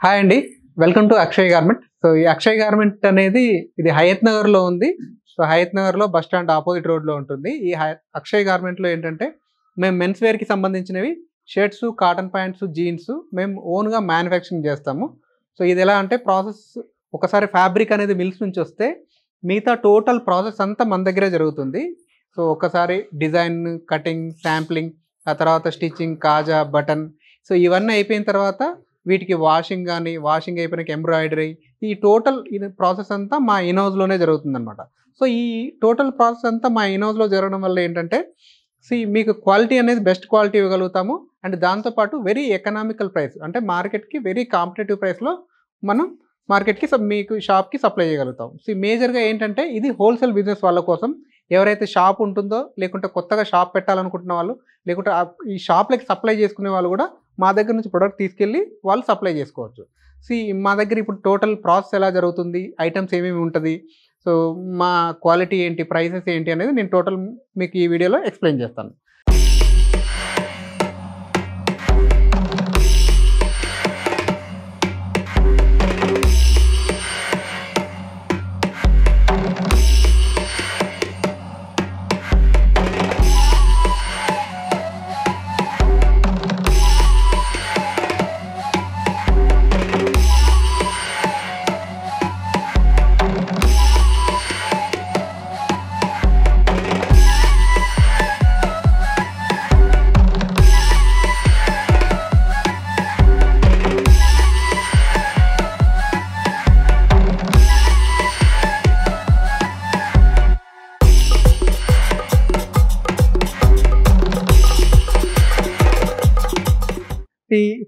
Hi అండి. Welcome to Akshay garment. So ఈ Akshay garment అనేది ఇది హయత్ నగర్‌లో ఉంది. సో హయత్ నగర్‌లో బస్ స్టాండ్ అపోజిట్ రోడ్‌లో ఉంటుంది. ఈ అక్షయ్ గార్మెంట్‌లో ఏంటంటే మేము మెన్స్ వేర్‌కి సంబంధించినవి షర్ట్స్, కాటన్ ప్యాంట్స్, జీన్స్ మేము ఓన్‌గా మ్యానుఫ్యాక్చరింగ్ చేస్తాము. సో ఇది ఎలా అంటే ప్రాసెస్ ఒకసారి ఫ్యాబ్రిక్ అనేది మిల్స్ నుంచి వస్తే మిగతా టోటల్ ప్రాసెస్ అంతా మన దగ్గరే జరుగుతుంది. సో ఒకసారి డిజైన్, కటింగ్, శాంప్లింగ్, ఆ తర్వాత స్టిచ్చింగ్, కాజా, బటన్, సో ఇవన్నీ అయిపోయిన తర్వాత వీటికి వాషింగ్ గానీ, వాషింగ్ అయిపోయినాక ఎంబ్రాయిడరీ, ఈ టోటల్ ఇది ప్రాసెస్ అంతా మా ఇన్ హౌస్‌లోనే జరుగుతుందనమాట. సో ఈ టోటల్ ప్రాసెస్ అంతా మా ఇన్ హౌస్‌లో జరగడం వల్ల ఏంటంటే, మీకు క్వాలిటీ అనేది బెస్ట్ క్వాలిటీ ఇవ్వగలుగుతాము. అండ్ దాంతో పాటు వెరీ ఎకనామికల్ ప్రైస్, అంటే మార్కెట్‌కి వెరీ కాంపిటీటివ్ ప్రైస్‌లో మనం మార్కెట్‌కి మీకు షాప్‌కి సప్లై చేయగలుగుతాం. మేజర్‌గా ఏంటంటే ఇది హోల్‌సేల్ బిజినెస్ వాళ్ళ కోసం. ఎవరైతే షాప్ ఉంటుందో, లేకుంటే కొత్తగా షాప్ పెట్టాలనుకుంటున్న వాళ్ళు, లేకుంటే ఈ షాప్‌లకి సప్లై చేసుకునే వాళ్ళు కూడా మా దగ్గర నుంచి ప్రొడక్ట్ తీసుకెళ్ళి వాళ్ళు సప్లై చేసుకోవచ్చు. మా దగ్గర ఇప్పుడు టోటల్ ప్రాసెస్ ఎలా జరుగుతుంది, ఐటెమ్స్ ఏమేమి ఉంటది, సో మా క్వాలిటీ ఏంటి, ప్రైసెస్ ఏంటి అనేది నేను టోటల్ మీకు ఈ వీడియోలో ఎక్స్‌ప్లెయిన్ చేస్తాను.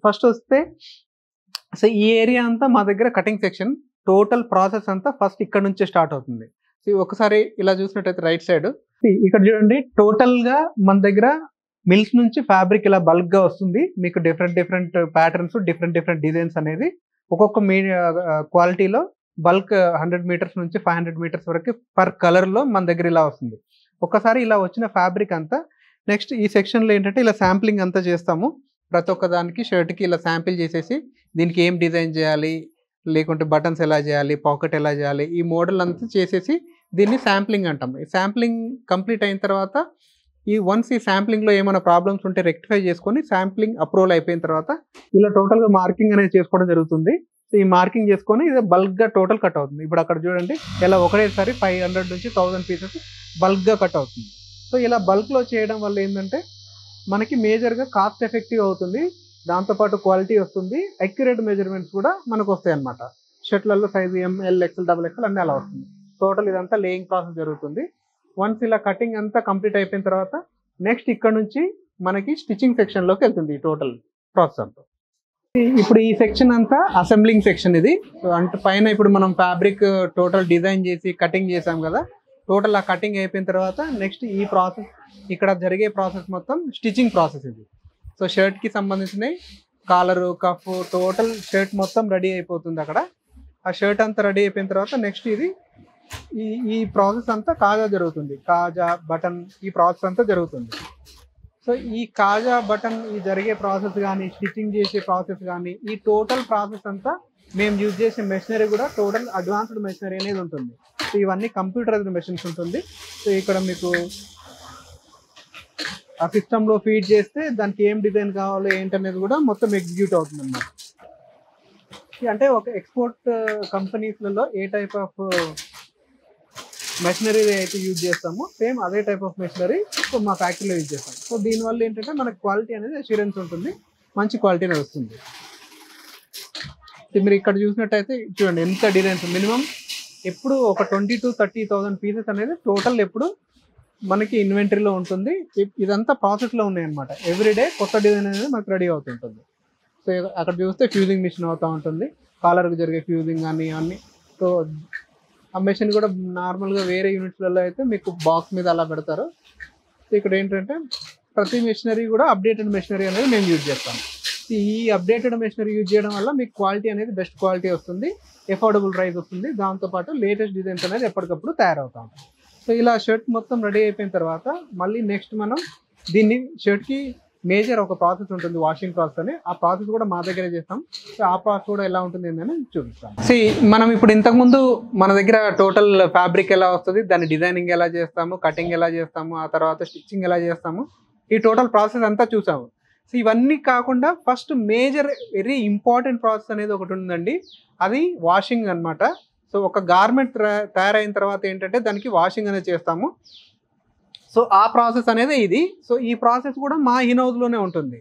ఫస్ట్ వస్తే సో ఈ ఏరియా అంతా మా దగ్గర కటింగ్ సెక్షన్. టోటల్ ప్రాసెస్ అంతా ఫస్ట్ ఇక్కడ నుంచే స్టార్ట్ అవుతుంది. ఒకసారి ఇలా చూసినట్టయితే రైట్ సైడ్ ఇక్కడ చూడండి, టోటల్గా మన దగ్గర మిల్స్ నుంచి ఫ్యాబ్రిక్ ఇలా బల్క్గా వస్తుంది. మీకు డిఫరెంట్ ప్యాటర్న్స్, డిఫరెంట్ డిజైన్స్ అనేది ఒక్కొక్క క్వాలిటీలో బల్క్ 100 మీటర్స్ నుంచి 500 మీటర్స్ వరకు పర్ కలర్లో మన దగ్గర ఇలా వస్తుంది. ఒక్కసారి ఇలా వచ్చిన ఫ్యాబ్రిక్ అంతా నెక్స్ట్ ఈ సెక్షన్లో ఏంటంటే ఇలా శాంప్లింగ్ అంతా చేస్తాము. ప్రతి ఒక్క దానికి షర్ట్కి ఇలా శాంపిల్ చేసేసి దీనికి ఏం డిజైన్ చేయాలి, లేకుంటే బటన్స్ ఎలా చేయాలి, పాకెట్ ఎలా చేయాలి, ఈ మోడల్ అంతా చేసేసి దీన్ని శాంప్లింగ్ అంటాం. ఈ శాంప్లింగ్ కంప్లీట్ అయిన తర్వాత వన్స్ ఈ శాంప్లింగ్లో ఏమైనా ప్రాబ్లమ్స్ ఉంటే రెక్టిఫై చేసుకొని శాంప్లింగ్ అప్రూవల్ అయిపోయిన తర్వాత ఇలా టోటల్గా మార్కింగ్ అనేది చేసుకోవడం జరుగుతుంది. సో ఈ మార్కింగ్ చేసుకొని ఇది బల్క్గా టోటల్ కట్ అవుతుంది. ఇప్పుడు అక్కడ చూడండి ఇలా ఒకటేసారి 500 నుంచి 1000 పీసెస్ బల్క్గా కట్ అవుతుంది. సో ఇలా బల్క్లో చేయడం వల్ల ఏంటంటే మనకి మేజర్గా కాస్ట్ ఎఫెక్టివ్ అవుతుంది, దాంతోపాటు క్వాలిటీ వస్తుంది, అక్యురేట్ మెజర్మెంట్స్ కూడా మనకు వస్తాయి అన్నమాట. షర్ట్లలో సైజు ఎంఎల్, ఎక్స్ఎల్, XXL అన్నీ అలా వస్తుంది. టోటల్ ఇదంతా లేయింగ్ ప్రాసెస్ జరుగుతుంది. వన్స్ ఇలా కటింగ్ అంతా కంప్లీట్ అయిపోయిన తర్వాత నెక్స్ట్ ఇక్కడ నుంచి మనకి స్టిచ్చింగ్ సెక్షన్లోకి వెళ్తుంది ఈ టోటల్ ప్రాసెస్ అంతా. ఇప్పుడు ఈ సెక్షన్ అంతా అసెంబ్లింగ్ సెక్షన్ ఇది. అంటే పైన ఇప్పుడు మనం ఫ్యాబ్రిక్ టోటల్ డిజైన్ చేసి కటింగ్ చేసాం కదా, టోటల్ ఆ కటింగ్ అయిపోయిన తర్వాత నెక్స్ట్ ఈ ప్రాసెస్ ఇక్కడ జరిగే ప్రాసెస్ మొత్తం స్టిచ్చింగ్ ప్రాసెస్ ఇది. సో షర్ట్కి సంబంధించినవి కాలరు, కఫ్, టోటల్ షర్ట్ మొత్తం రెడీ అయిపోతుంది అక్కడ. ఆ షర్ట్ అంతా రెడీ అయిపోయిన తర్వాత నెక్స్ట్ ఈ ప్రాసెస్ అంతా కాజా జరుగుతుంది. కాజా, బటన్, ఈ ప్రాసెస్ అంతా జరుగుతుంది. సో ఈ కాజా, బటన్ ఈ జరిగే ప్రాసెస్ కానీ, స్టిచ్చింగ్ చేసే ప్రాసెస్ కానీ, ఈ టోటల్ ప్రాసెస్ అంతా మేము యూజ్ చేసే మెషినరీ కూడా టోటల్ అడ్వాన్స్డ్ మెషినరీ అనేది ఉంటుంది. సో ఇవన్నీ కంప్యూటరైజ్డ్ మెషిన్స్ ఉంటుంది. సో ఇక్కడ మీకు ఆ సిస్టంలో ఫీడ్ చేస్తే దానికి ఏం డిజైన్ కావాలో ఏంటనేది కూడా మొత్తం ఎగ్జిక్యూట్ అవుతుంది అన్నమాట. అంటే ఒక ఎక్స్పోర్ట్ కంపెనీస్లలో ఏ టైప్ ఆఫ్ మెషినరీ అయితే యూజ్ చేస్తామో సేమ్ అదే టైప్ ఆఫ్ మెషినరీ మా ఫ్యాక్టరీలో యూజ్ చేస్తాం. సో దీనివల్ల ఏంటంటే మనకు క్వాలిటీ అనేది అష్యూరెన్స్ ఉంటుంది, మంచి క్వాలిటీ అనేది వస్తుంది. మీరు ఇక్కడ చూసినట్టయితే చూడండి ఎంత డిజైన్స్, మినిమం ఎప్పుడు ఒక 20,000 to 30,000 పీసెస్ అనేది టోటల్ ఎప్పుడు మనకి ఇన్వెంటరీలో ఉంటుంది. ఇదంతా ప్రాసెస్లో ఉన్నాయి అనమాట. ఎవ్రీడే కొత్త డిజైన్ అనేది మనకు రెడీ అవుతుంటుంది. సో అక్కడ చూస్తే ఫ్యూజింగ్ మిషన్ అవుతూ ఉంటుంది, కాలర్కి జరిగే ఫ్యూజింగ్ కానీ అన్నీ. సో ఆ మెషిన్ కూడా నార్మల్గా వేరే యూనిట్స్లలో అయితే మీకు బాక్స్ మీద అలా పెడతారు. సో ఇక్కడ ఏంటంటే ప్రతి మెషినరీ కూడా అప్డేటెడ్ మెషినరీ అనేది మేము యూజ్ చేస్తాం. ఈ అప్డేటెడ్ మెషినరీ యూజ్ చేయడం వల్ల మీకు క్వాలిటీ అనేది బెస్ట్ క్వాలిటీ వస్తుంది, అఫోర్డబుల్ ప్రైస్ వస్తుంది, దాంతోపాటు లేటెస్ట్ డిజైన్స్ అనేది ఎప్పటికప్పుడు తయారవుతా ఉంటాయి. సో ఇలా షర్ట్ మొత్తం రెడీ అయిపోయిన తర్వాత మళ్ళీ నెక్స్ట్ మనం దీన్ని షర్ట్కి మేజర్ ఒక ప్రాసెస్ ఉంటుంది వాషింగ్ ప్రాసెస్ అని. ఆ ప్రాసెస్ కూడా మా దగ్గరే చేస్తాం. సో ఆ ప్రాసెస్ కూడా ఎలా ఉంటుంది అని చూపిస్తాం. మనం ఇప్పుడు ఇంతకుముందు మన దగ్గర టోటల్ ఫ్యాబ్రిక్ ఎలా వస్తుంది, దాని డిజైనింగ్ ఎలా చేస్తాము, కటింగ్ ఎలా చేస్తాము, ఆ తర్వాత స్టిచ్చింగ్ ఎలా చేస్తాము, ఈ టోటల్ ప్రాసెస్ అంతా చూసాము. సో ఇవన్నీ కాకుండా first major very important process అనేది ఒకటి ఉందండి, అది వాషింగ్ అన్నమాట. సో ఒక గార్మెంట్ తయారైన తర్వాత ఏంటంటే దానికి వాషింగ్ అనేది చేస్తాము. సో ఆ ప్రాసెస్ అనేది ఇది. సో ఈ ప్రాసెస్ కూడా మా ఇన్ హౌస్లోనే ఉంటుంది.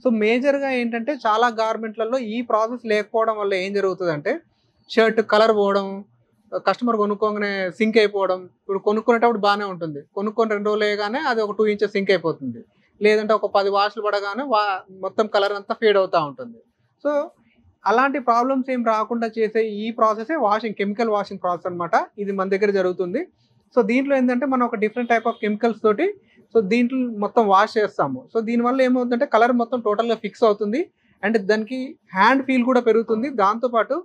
సో మేజర్గా ఏంటంటే చాలా గార్మెంట్లలో ఈ ప్రాసెస్ లేకపోవడం వల్ల ఏం జరుగుతుందంటే షర్ట్ కలర్ పోవడం, కస్టమర్ కొనుక్కోగానే సింక్ అయిపోవడం. ఇప్పుడు కొనుక్కునేటప్పుడు బాగానే ఉంటుంది, కొనుక్కొని 2 రోజులు వేయగానే అది ఒక 2 ఇంచెస్ సింక్ అయిపోతుంది, లేదంటే ఒక 10 వాష్లు పడగానే మొత్తం కలర్ అంతా ఫేడ్ అవుతూ ఉంటుంది. సో అలాంటి ప్రాబ్లమ్స్ ఏం రాకుండా చేసే ఈ ప్రాసెసే వాషింగ్, కెమికల్ వాషింగ్ ప్రాసెస్ అనమాట. ఇది మన దగ్గర జరుగుతుంది. సో దీంట్లో ఏంటంటే మనం ఒక డిఫరెంట్ టైప్ ఆఫ్ కెమికల్స్ తోటి సో దీంట్లో మొత్తం వాష్ చేస్తాము. సో దీనివల్ల ఏమవుతుందంటే కలర్ మొత్తం టోటల్గా ఫిక్స్ అవుతుంది, అండ్ దానికి హ్యాండ్ ఫీల్ కూడా పెరుగుతుంది. దాంతోపాటు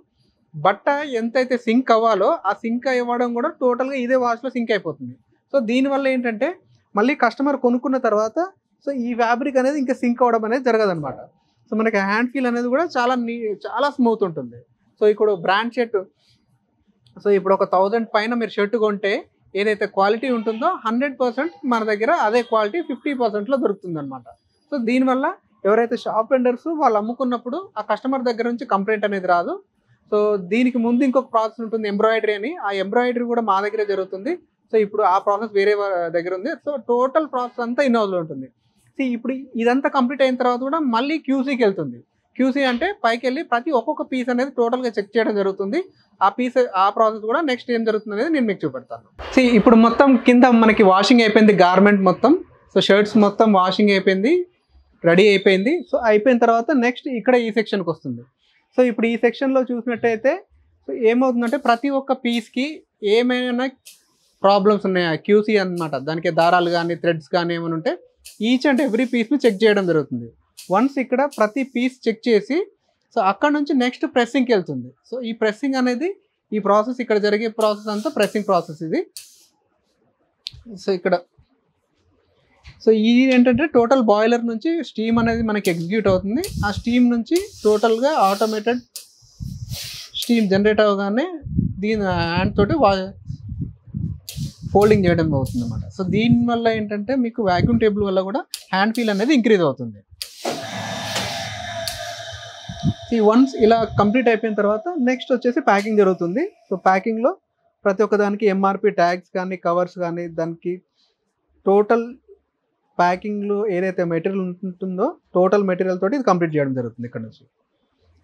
బట్ట ఎంతైతే సింక్ అవ్వాలో ఆ సింక్ అవ్వడం కూడా టోటల్గా ఇదే వాష్లో సింక్ అయిపోతుంది. సో దీనివల్ల ఏంటంటే మళ్ళీ కస్టమర్ కొనుక్కున్న తర్వాత సో ఈ ఫ్యాబ్రిక్ అనేది ఇంకా సింక్ అవ్వడం అనేది జరగదనమాట. సో మనకి హ్యాండ్ ఫీల్ అనేది కూడా చాలా స్మూత్ ఉంటుంది. సో ఇప్పుడు బ్రాండ్ షర్ట్, సో ఇప్పుడు ఒక 1000 పైన మీరు షర్ట్ కొంటే ఏదైతే క్వాలిటీ ఉంటుందో 100% మన దగ్గర అదే క్వాలిటీ 50%లో దొరుకుతుంది అనమాట. సో దీనివల్ల ఎవరైతే షాప్ వెండర్స్ వాళ్ళు అమ్ముకున్నప్పుడు ఆ కస్టమర్ దగ్గర నుంచి కంప్లైంట్ అనేది రాదు. సో దీనికి ముందు ఇంకొక ప్రాసెస్ ఉంటుంది ఎంబ్రాయిడరీ అని, ఆ ఎంబ్రాయిడరీ కూడా మా దగ్గరే జరుగుతుంది. సో ఇప్పుడు ఆ ప్రాసెస్ వేరే దగ్గర ఉంది. సో టోటల్ ప్రాసెస్ అంతా ఇన్ హౌస్లో ఉంటుంది. సో ఇప్పుడు ఇదంతా కంప్లీట్ అయిన తర్వాత కూడా మళ్ళీ క్యూసీకి వెళ్తుంది. క్యూసీ అంటే పైకి వెళ్ళి ప్రతి ఒక్కొక్క పీస్ అనేది టోటల్గా చెక్ చేయడం జరుగుతుంది. ఆ ప్రాసెస్ కూడా నెక్స్ట్ ఏం జరుగుతుంది అనేది నేను మీకు చూపెడతాను. ఇప్పుడు మొత్తం కింద మనకి వాషింగ్ అయిపోయింది, గార్మెంట్ మొత్తం. సో షర్ట్స్ మొత్తం వాషింగ్ అయిపోయింది, రెడీ అయిపోయింది. సో అయిపోయిన తర్వాత నెక్స్ట్ ఇక్కడ ఈ సెక్షన్కి వస్తుంది. సో ఇప్పుడు ఈ సెక్షన్లో చూసినట్టయితే సో ఏమవుతుందంటే ప్రతి ఒక్క పీస్కి ఏమైనా ప్రాబ్లమ్స్ ఉన్నాయా క్యూసీ అనమాట, దానికి దారాలు కానీ థ్రెడ్స్ కానీ ఏమైనా ఉంటే ఈచ్ అండ్ ఎవ్రీ పీస్ని చెక్ చేయడం జరుగుతుంది. వన్స్ ఇక్కడ ప్రతి పీస్ చెక్ చేసి సో అక్కడ నుంచి నెక్స్ట్ ప్రెస్సింగ్కి వెళ్తుంది. సో ఈ ప్రెస్సింగ్ అనేది ఈ ప్రాసెస్ ఇక్కడ జరిగే ప్రాసెస్ అంతా ప్రెస్సింగ్ ప్రాసెస్ ఇది. సో ఇక్కడ సో ఇది ఏంటంటే టోటల్ బాయిలర్ నుంచి స్టీమ్ అనేది మనకి ఎగ్జిక్యూట్ అవుతుంది. ఆ స్టీమ్ నుంచి టోటల్గా ఆటోమేటెడ్ స్టీమ్ జనరేట్ అవ్వగానే దీని హ్యాండ్ తోటి ఫోల్డింగ్ చేయడం అవుతుంది అన్నమాట. సో దీనివల్ల ఏంటంటే మీకు వ్యాక్యూమ్ టేబుల్ వల్ల కూడా హ్యాండ్ ఫీల్ అనేది ఇంక్రీజ్ అవుతుంది. వన్స్ ఇలా కంప్లీట్ అయిపోయిన తర్వాత నెక్స్ట్ వచ్చేసి ప్యాకింగ్ జరుగుతుంది. సో ప్యాకింగ్లో ప్రతి ఒక్క దానికి ఎంఆర్పి ట్యాగ్స్ కానీ కవర్స్ కానీ దానికి టోటల్ ప్యాకింగ్లో ఏదైతే మెటీరియల్ ఉంటుందో టోటల్ మెటీరియల్ తోటి ఇది కంప్లీట్ చేయడం జరుగుతుంది ఇక్కడ నుంచి.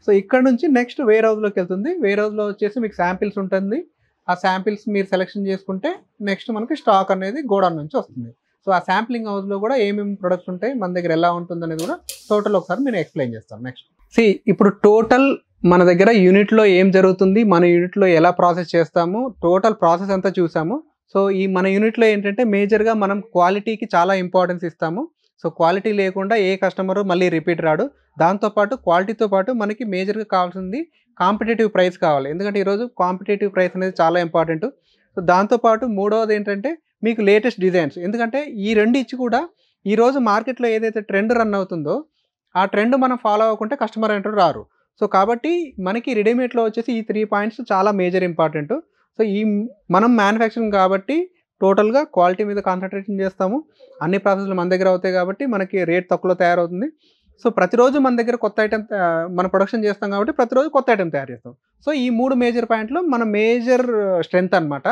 సో ఇక్కడ నుంచి నెక్స్ట్ వేర్ హౌస్లోకి వెళ్తుంది. వేర్ హౌస్లో వచ్చేసి మీకు శాంపిల్స్ ఉంటుంది. ఆ శాంపిల్స్ మీరు సెలెక్షన్ చేసుకుంటే నెక్స్ట్ మనకి స్టాక్ అనేది గోడౌన్ నుంచి వస్తుంది. సో ఆ శాంప్లింగ్ హౌస్లో కూడా ఏమేమి ప్రొడక్ట్స్ ఉంటాయి, మన దగ్గర ఎలా ఉంటుంది అనేది కూడా టోటల్ ఒకసారి నేను ఎక్స్ప్లెయిన్ చేస్తాను నెక్స్ట్. ఇప్పుడు టోటల్ మన దగ్గర యూనిట్లో ఏం జరుగుతుంది, మన యూనిట్లో ఎలా ప్రాసెస్ చేస్తాము, టోటల్ ప్రాసెస్ అంతా చూసాము. సో ఈ మన యూనిట్లో ఏంటంటే మేజర్గా మనం క్వాలిటీకి చాలా ఇంపార్టెన్స్ ఇస్తాము. సో క్వాలిటీ లేకుండా ఏ కస్టమరు మళ్ళీ రిపీట్ రాడు. దాంతోపాటు క్వాలిటీతో పాటు మనకి మేజర్గా కావాల్సింది కాంపిటేటివ్ ప్రైస్ కావాలి, ఎందుకంటే ఈరోజు కాంపిటేటివ్ ప్రైస్ అనేది చాలా ఇంపార్టెంట్. సో దాంతోపాటు మూడవది ఏంటంటే మీకు లేటెస్ట్ డిజైన్స్, ఎందుకంటే ఈ రెండు ఇచ్చి కూడా ఈరోజు మార్కెట్లో ఏదైతే ట్రెండ్ రన్ అవుతుందో ఆ ట్రెండ్ మనం ఫాలో అవ్వకుంటే కస్టమర్ అంటూ రారు. సో కాబట్టి మనకి రెడీమేడ్లో వచ్చేసి ఈ 3 పాయింట్స్ చాలా మేజర్ ఇంపార్టెంట్. సో ఈ మనం మ్యానుఫ్యాక్చరింగ్ కాబట్టి టోటల్గా క్వాలిటీ మీద కాన్సన్ట్రేషన్ చేస్తాము. అన్ని ప్రాసెస్లు మన దగ్గర అవుతాయి కాబట్టి మనకి రేట్ తక్కువలో తయారవుతుంది. సో ప్రతిరోజు మన దగ్గర కొత్త ఐటెం మన ప్రొడక్షన్ చేస్తాం కాబట్టి ప్రతిరోజు కొత్త ఐటెం తయారు చేస్తాం. సో ఈ 3 మేజర్ పాయింట్లు మన మేజర్ స్ట్రెంగ్త్ అనమాట.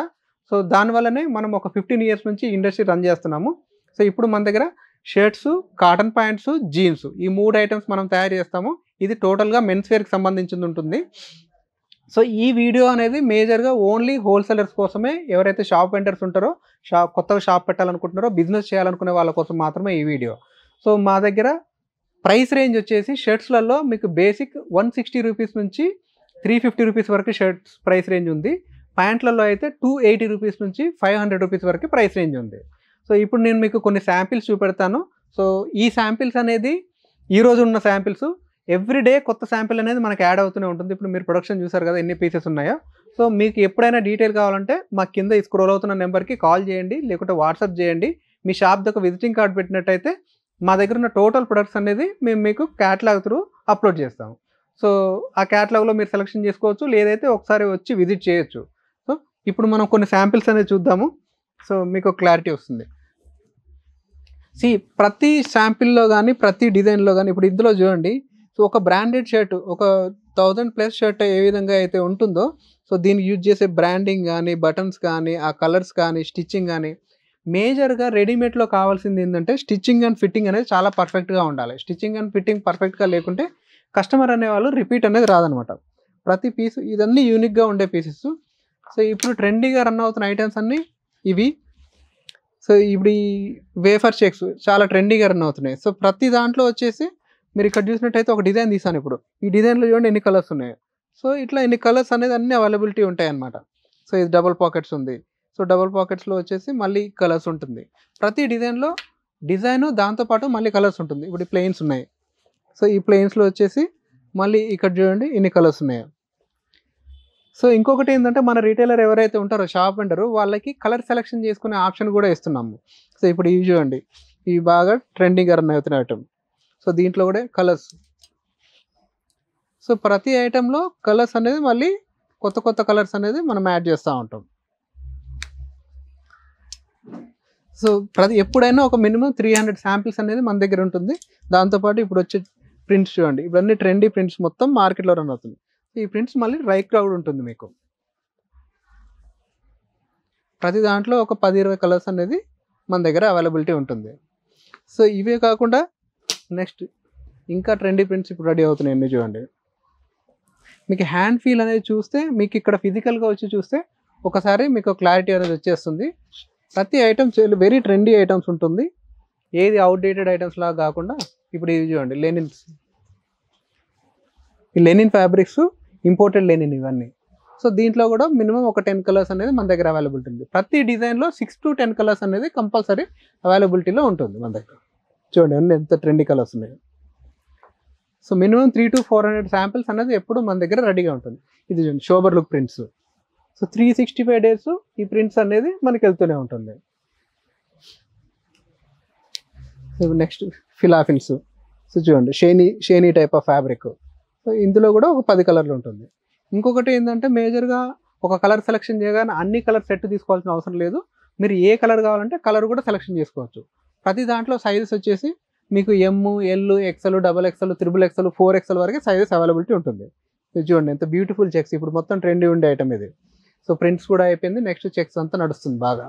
సో దానివల్లనే మనం ఒక 15 ఇయర్స్ నుంచి ఇండస్ట్రీ రన్ చేస్తున్నాము. సో ఇప్పుడు మన దగ్గర షర్ట్స్, కాటన్ ప్యాంట్స్, జీన్స్ ఈ 3 ఐటమ్స్ మనం తయారు చేస్తాము. ఇది టోటల్గా మెన్స్ వేర్కి సంబంధించింది ఉంటుంది. సో ఈ వీడియో అనేది మేజర్గా ఓన్లీ హోల్సేలర్స్ కోసమే, ఎవరైతే షాప్ వెండర్స్ ఉంటారో కొత్తగా షాప్ పెట్టాలనుకుంటున్నారో బిజినెస్ చేయాలనుకునే వాళ్ళ కోసం మాత్రమే ఈ వీడియో. సో మా దగ్గర ప్రైస్ రేంజ్ వచ్చేసి షర్ట్స్లలో మీకు బేసిక్ 160 రూపీస్ నుంచి 350 రూపీస్ వరకు షర్ట్స్ ప్రైస్ రేంజ్ ఉంది. ప్యాంట్లలో అయితే 280 రూపీస్ నుంచి 500 రూపీస్ వరకు ప్రైస్ రేంజ్ ఉంది. సో ఇప్పుడు నేను మీకు కొన్ని శాంపిల్స్ చూపెడతాను. సో ఈ శాంపిల్స్ అనేది ఈరోజు ఉన్న శాంపిల్స్, ఎవ్రీడే కొత్త శాంపిల్ అనేది మనకి యాడ్ అవుతూనే ఉంటుంది. ఇప్పుడు మీరు ప్రొడక్షన్ చూసారు కదా ఎన్ని పీసెస్ ఉన్నాయో. సో మీకు ఎప్పుడైనా డీటెయిల్ కావాలంటే మా కింద స్క్రోల్ అవుతున్న నెంబర్కి కాల్ చేయండి, లేకుంటే వాట్సాప్ చేయండి. మీ షాప్ దగ్గర విజిటింగ్ కార్డ్ పెట్టినట్టయితే మా దగ్గర ఉన్న టోటల్ ప్రొడక్ట్స్ అనేది మేము మీకు క్యాటలాగ్ త్రూ అప్లోడ్ చేస్తాము. సో ఆ క్యాటలాగ్లో మీరు సెలెక్షన్ చేసుకోవచ్చు, లేదైతే ఒకసారి వచ్చి విజిట్ చేయొచ్చు. సో ఇప్పుడు మనం కొన్ని శాంపిల్స్ అనేది చూద్దాము. సో మీకు క్లారిటీ వస్తుంది. ప్రతి శాంపిల్లో కానీ ప్రతి డిజైన్లో కానీ ఇప్పుడు ఇందులో చూడండి. సో ఒక బ్రాండెడ్ షర్ట్ ఒక 1000+ షర్ట్ ఏ విధంగా అయితే ఉంటుందో, సో దీనికి యూజ్ చేసే బ్రాండింగ్ కానీ, బటన్స్ కానీ, ఆ కలర్స్ కానీ, స్టిచ్చింగ్ కానీ, మేజర్గా రెడీమేడ్లో కావాల్సింది ఏంటంటే స్టిచ్చింగ్ అండ్ ఫిట్టింగ్ అనేది చాలా పర్ఫెక్ట్గా ఉండాలి. స్టిచ్చింగ్ అండ్ ఫిట్టింగ్ పర్ఫెక్ట్గా లేకుంటే కస్టమర్ అనేవాళ్ళు రిపీట్ అనేది రాదనమాట. ప్రతి పీసు ఇదన్నీ యూనిక్గా ఉండే పీసెస్. సో ఇప్పుడు ట్రెండీగా రన్ అవుతున్న ఐటమ్స్ అన్నీ ఇవి. సో ఇప్పుడు ఈ వేఫర్ షేక్స్ చాలా ట్రెండీగా రన్ అవుతున్నాయి. సో ప్రతి దాంట్లో వచ్చేసి మీరు ఇక్కడ చూసినట్టయితే ఒక డిజైన్ తీసాను. ఇప్పుడు ఈ డిజైన్లో చూడండి ఎన్ని కలర్స్ ఉన్నాయి. సో ఇట్లా ఎన్ని కలర్స్ అనేది అన్ని అవైలబిలిటీ ఉంటాయి అన్నమాట. సో ఇది డబుల్ పాకెట్స్ ఉంది. సో డబుల్ పాకెట్స్లో వచ్చేసి మళ్ళీ కలర్స్ ఉంటుంది. ప్రతి డిజైన్లో డిజైను దాంతోపాటు మళ్ళీ కలర్స్ ఉంటుంది. ఇప్పుడు ఈ ప్లెయిన్స్ ఉన్నాయి. సో ఈ ప్లెయిన్స్లో వచ్చేసి మళ్ళీ ఇక్కడ చూడండి ఎన్ని కలర్స్ ఉన్నాయో. సో ఇంకొకటి ఏంటంటే మన రీటైలర్ ఎవరైతే ఉంటారో షాప్ వెండరు వాళ్ళకి కలర్ సెలెక్షన్ చేసుకునే ఆప్షన్ కూడా ఇస్తున్నాము. సో ఇప్పుడు ఇవి చూడండి, ఇవి బాగా ట్రెండింగ్గా రన్ అవుతున్న ఐటమ్. సో దీంట్లో కూడా కలర్స్. సో ప్రతి ఐటెంలో కలర్స్ అనేది మళ్ళీ కొత్త కొత్త కలర్స్ అనేది మనం యాడ్ చేస్తూ ఉంటాం. సో ఎప్పుడైనా ఒక మినిమం 300 శాంపిల్స్ అనేది మన దగ్గర ఉంటుంది. దాంతోపాటు ఇప్పుడు వచ్చే ప్రింట్స్ చూడండి, ఇప్పుడు అన్ని ట్రెండీ ప్రింట్స్ మొత్తం మార్కెట్లో రన్ అవుతుంది. ఈ ప్రింట్స్ మళ్ళీ డ్రై క్రౌడ్ ఉంటుంది మీకు. ప్రతి దాంట్లో ఒక 10-20 కలర్స్ అనేది మన దగ్గర అవైలబిలిటీ ఉంటుంది. సో ఇవే కాకుండా నెక్స్ట్ ఇంకా ట్రెండీ ప్రింట్స్ ఇప్పుడు రెడీ అవుతున్నాయి. అన్నీ చూడండి. మీకు హ్యాండ్ ఫీల్ అనేది చూస్తే, మీకు ఇక్కడ ఫిజికల్గా వచ్చి చూస్తే ఒకసారి మీకు క్లారిటీ అనేది వచ్చేస్తుంది. ప్రతి ఐటమ్స్ వెరీ ట్రెండీ ఐటమ్స్ ఉంటుంది. ఏది అవుట్డేటెడ్ ఐటమ్స్ లాగా కాకుండా ఇప్పుడు ఇది చూడండి లెనిన్స్. ఈ లెనిన్ ఫ్యాబ్రిక్స్ ఇంపోర్టెడ్ లెనిన్ ఇవన్నీ. సో దీంట్లో కూడా మినిమం ఒక 10 కలర్స్ అనేది మన దగ్గర అవైలబిలిటీ ఉంది. ప్రతి డిజైన్లో 6 to 10 కలర్స్ అనేది కంపల్సరీ అవైలబిలిటీలో ఉంటుంది మన దగ్గర. చూడండి అన్ని ఎంత ట్రెండీ కలర్స్ ఉన్నాయి. సో మినిమం 300 to 400 శాంపిల్స్ అనేది ఎప్పుడు మన దగ్గర రెడీగా ఉంటుంది. ఇది చూడండి sober look prints. So 365 days ఈ ప్రింట్స్ అనేది మనకి వెళ్తూనే ఉంటుంది. నెక్స్ట్ ఫిలాఫిన్స్. సో చూడండి షేనీ టైప్ ఆఫ్ ఫ్యాబ్రిక్. సో ఇందులో కూడా ఒక 10 కలర్లు ఉంటుంది. ఇంకొకటి ఏంటంటే మేజర్గా ఒక కలర్ సెలెక్షన్ చేయగానే అన్ని కలర్ సెట్ తీసుకోవాల్సిన అవసరం లేదు. మీరు ఏ కలర్ కావాలంటే కలర్ కూడా సెలెక్షన్ చేసుకోవచ్చు. ప్రతి దాంట్లో సైజెస్ వచ్చేసి మీకు M, L, XL, XXL, XXL, 4XL వరకు సైజెస్ అవైలబిలిటీ ఉంటుంది. ఇది చూడండి ఎంత బ్యూటిఫుల్ చెక్స్. ఇప్పుడు మొత్తం ట్రెండీ ఉండే ఐటమ్ ఇది. సో ప్రింట్స్ కూడా అయిపోయింది. నెక్స్ట్ చెక్స్ అంతా నడుస్తుంది బాగా.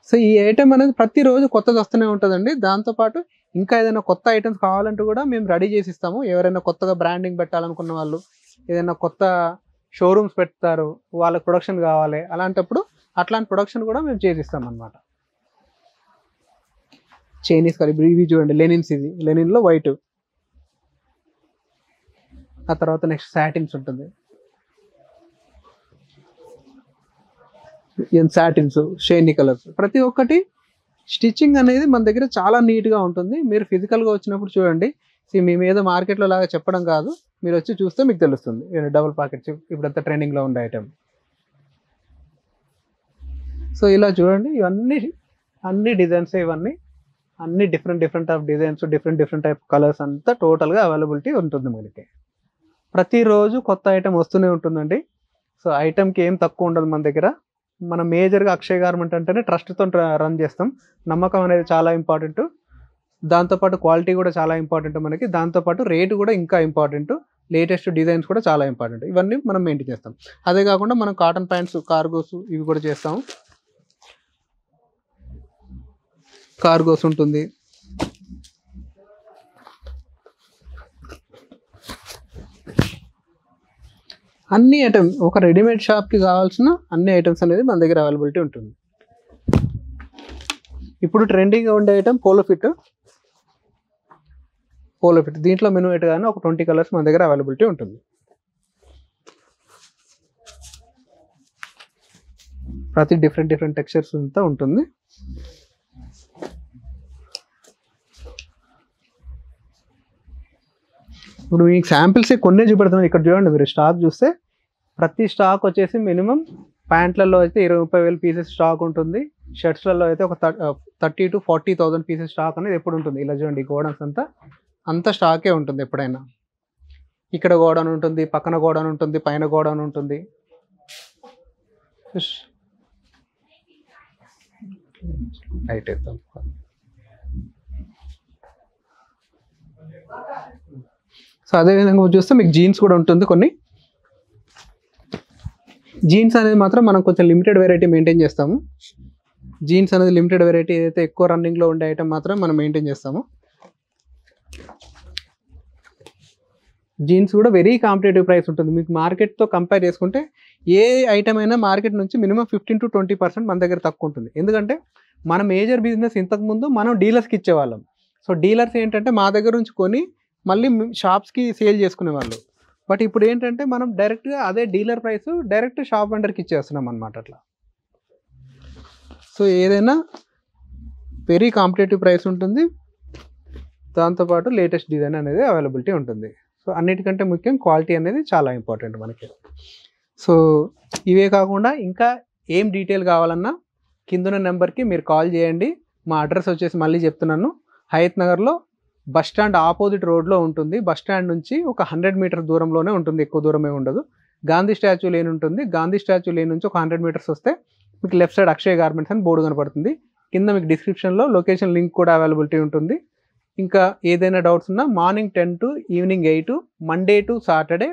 సో ఈ ఐటమ్ అనేది ప్రతిరోజు కొత్తది వస్తూనే ఉంటుందండి. దాంతోపాటు ఇంకా ఏదైనా కొత్త ఐటమ్స్ కావాలంటే కూడా మేము రెడీ చేసి ఇస్తాము. ఎవరైనా కొత్తగా బ్రాండింగ్ పెట్టాలనుకున్న వాళ్ళు, ఏదైనా కొత్త షోరూమ్స్ పెడతారు, వాళ్ళకి ప్రొడక్షన్ కావాలి, అలాంటప్పుడు అట్లాంటి ప్రొడక్షన్ కూడా మేము చేసిస్తాం అన్నమాట. చైనీస్ కలర్ ఇవి చూడండి లెనిన్స్. ఇది లెనిన్లో వైట్. ఆ తర్వాత నెక్స్ట్ సాటిన్స్ ఉంటుంది. Satins, shiny colours. ప్రతి ఒక్కటి స్టిచ్చింగ్ అనేది మన దగ్గర చాలా నీట్గా ఉంటుంది. మీరు ఫిజికల్గా వచ్చినప్పుడు చూడండి. మేము ఏదో మార్కెట్లో లాగా చెప్పడం కాదు, మీరు వచ్చి చూస్తే మీకు తెలుస్తుంది. డబుల్ పాకెట్స్ ఇప్పుడంతా ట్రెండింగ్లో ఉండే ఐటమ్. సో ఇలా చూడండి, ఇవన్నీ అన్ని డిజైన్స్, ఇవన్నీ అన్ని different of designs, different type colours అంతా టోటల్గా అవైలబిలిటీ ఉంటుంది మనకి. ప్రతిరోజు కొత్త ఐటమ్ వస్తూనే ఉంటుందండి. సో ఐటమ్కి ఏం తక్కువ ఉండదు మన దగ్గర. మనం మేజర్గా అక్షయ్ గార్మెంట్ అంటేనే ట్రస్ట్తో రన్ చేస్తాం. నమ్మకం అనేది చాలా ఇంపార్టెంట్. దాంతోపాటు క్వాలిటీ కూడా చాలా ఇంపార్టెంట్ మనకి. దాంతోపాటు రేటు కూడా ఇంకా ఇంపార్టెంట్. లేటెస్ట్ డిజైన్స్ కూడా చాలా ఇంపార్టెంట్. ఇవన్నీ మనం మెయింటైన్ చేస్తాం. అదే కాకుండా మనం కాటన్ ప్యాంట్స్, కార్గోస్ ఇవి కూడా చేస్తాము. కార్గోస్ ఉంటుంది. అన్ని ఐటమ్స్ ఒక రెడీమేడ్ షాప్కి కావాల్సిన అన్ని ఐటమ్స్ అనేది మన దగ్గర అవైలబిలిటీ ఉంటుంది. ఇప్పుడు ట్రెండింగ్గా ఉండే ఐటమ్ పోలో ఫిట్. దీంట్లో మెనూ ఎట్ కానీ ఒక 20 కలర్స్ మన దగ్గర అవైలబిలిటీ ఉంటుంది. ప్రతి డిఫరెంట్ టెక్స్చర్స్ అంతా ఉంటుంది. ఇప్పుడు మీకు శాంపిల్స్ కొన్నే చూపెడుతున్నాను. ఇక్కడ చూడండి, మీరు స్టాక్ చూస్తే ప్రతి స్టాక్ వచ్చేసి మినిమం ప్యాంట్లలో అయితే 20,000 పీసెస్ స్టాక్ ఉంటుంది. షర్ట్స్లలో అయితే ఒక 30 to 40,000 పీసెస్ స్టాక్ అనేది ఎప్పుడు ఉంటుంది. ఇలా చూడండి గోడౌన్స్ అంత స్టాకే ఉంటుంది ఎప్పుడైనా. ఇక్కడ గోడౌన్ ఉంటుంది, పక్కన గోడౌన్ ఉంటుంది, పైన గోడౌన్ ఉంటుంది. రైట్ వేద్దాం. సో అదేవిధంగా చూస్తే మీకు జీన్స్ కూడా ఉంటుంది. కొన్ని జీన్స్ అనేది మాత్రం మనం కొంచెం లిమిటెడ్ వెరైటీ మెయింటైన్ చేస్తాము. జీన్స్ అనేది లిమిటెడ్ వెరైటీ, ఏదైతే ఎక్కువ రన్నింగ్లో ఉండే ఐటమ్ మాత్రం మనం మెయింటైన్ చేస్తాము. జీన్స్ కూడా వెరీ కాంపిటేటివ్ ప్రైస్ ఉంటుంది. మీకు మార్కెట్తో కంపేర్ చేసుకుంటే ఏ ఐటమ్ అయినా మార్కెట్ నుంచి మినిమం 15 to 20% మన దగ్గర తక్కువ ఉంటుంది. ఎందుకంటే మన మేజర్ బిజినెస్ ఇంతకుముందు మనం డీలర్స్కి ఇచ్చేవాళ్ళం. సో డీలర్స్ ఏంటంటే మా దగ్గర నుంచి కొని మళ్ళీ షాప్స్కి సేల్ చేసుకునేవాళ్ళు. బట్ ఇప్పుడు ఏంటంటే మనం డైరెక్ట్గా అదే డీలర్ ప్రైస్ డైరెక్ట్ షాప్ వెండర్కి ఇచ్చేస్తున్నాం అనమాట అట్లా. సో ఏదైనా వెరీ కాంపిటేటివ్ ప్రైస్ ఉంటుంది, దాంతోపాటు లేటెస్ట్ డిజైన్ అనేది అవైలబిలిటీ ఉంటుంది. సో అన్నిటికంటే ముఖ్యం క్వాలిటీ అనేది చాలా ఇంపార్టెంట్ మనకి. సో ఇవే కాకుండా ఇంకా ఏం డీటెయిల్ కావాలన్నా కింద నెంబర్కి మీరు కాల్ చేయండి. మా అడ్రస్ వచ్చేసి మళ్ళీ చెప్తున్నాను, హయత్ నగర్లో బస్ స్టాండ్ ఆపోజిట్ రోడ్లో ఉంటుంది. బస్ స్టాండ్ నుంచి ఒక 100 మీటర్ దూరంలోనే ఉంటుంది, ఎక్కువ దూరమే ఉండదు. గాంధీ స్టాచ్యూ లేన్ ఉంటుంది. గాంధీ స్టాచ్యూ లేన్ నుంచి ఒక 100 మీటర్స్ వస్తే మీకు లెఫ్ట్ సైడ్ అక్షయ్ గార్మెంట్స్ అని బోర్డు కనపడుతుంది. కింద మీకు డిస్క్రిప్షన్లో లొకేషన్ లింక్ కూడా అవైలబిలిటీ ఉంటుంది. ఇంకా ఏదైనా డౌట్స్ ఉన్నా morning 10 to evening 8 Monday to Saturday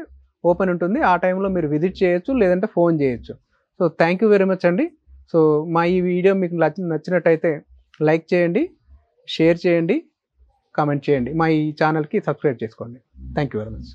open ఉంటుంది. ఆ టైంలో మీరు విజిట్ చేయొచ్చు, లేదంటే ఫోన్ చేయొచ్చు. So thank you very much అండి. సో మా ఈ వీడియో మీకు నచ్చినట్టయితే లైక్ చేయండి, షేర్ చేయండి, కామెంట్ చేయండి. మా ఈ ఛానల్కి సబ్స్క్రైబ్ చేసుకోండి. Thank you very much.